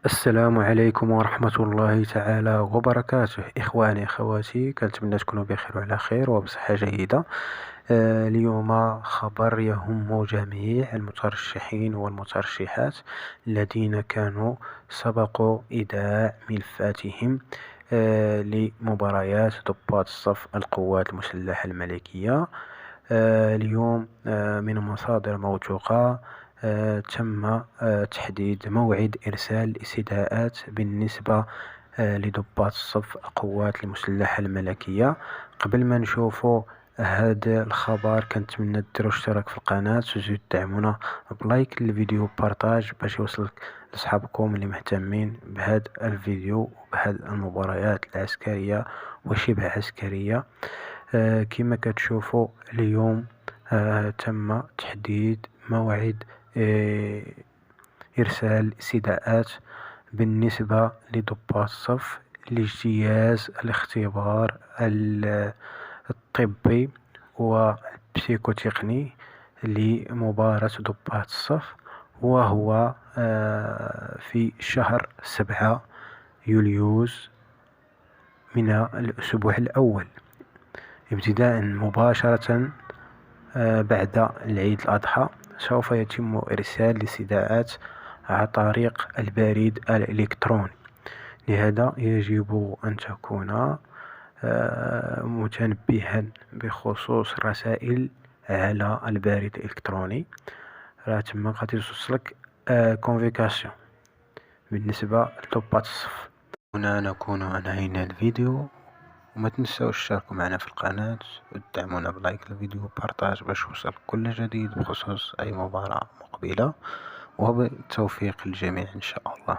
السلام عليكم ورحمة الله تعالى وبركاته. إخواني أخواتي، كنتمنى تكونوا بخير وعلى خير وبصحة جيدة. اليوم خبر يهم جميع المترشحين والمترشحات الذين كانوا سبقوا إيداع ملفاتهم لمباريات ضباط الصف القوات المسلحة الملكية. اليوم من مصادر موثوقة تم تحديد موعد إرسال الاستدعاءات بالنسبة لضباط الصف القوات المسلحة الملكية. قبل ما نشوفوا هذا الخبر، كنتمنى ديروا اشتراك في القناة وتزيدوا تدعمونا بلايك للفيديو وبارطاج باش يوصل لأصحابكم اللي مهتمين بهذا الفيديو وبهذه المباريات العسكرية وشبه عسكرية. كما كتشوفوا اليوم تم تحديد موعد إرسال استدعاءات بالنسبة لضباط الصف لاجتياز الاختبار الطبي والبسيكوتقني لمباراة ضباط الصف، وهو في شهر 7 يوليوز من الأسبوع الأول، ابتداء مباشرة بعد العيد الأضحى. سوف يتم إرسال الاستدعاءات عن طريق البريد الإلكتروني، لهذا يجب أن تكون متنبها بخصوص الرسائل على البريد الإلكتروني. راه تما غادي توصلك كونفيكاسيون بالنسبة لضباط الصف. هنا نكون أنهينا الفيديو، وما تنسوش تشاركوا معنا في القناة وتدعمونا بلايك للفيديو وبارطاج باش يوصل كل جديد بخصوص أي مباراة مقبلة، وبالتوفيق للجميع إن شاء الله.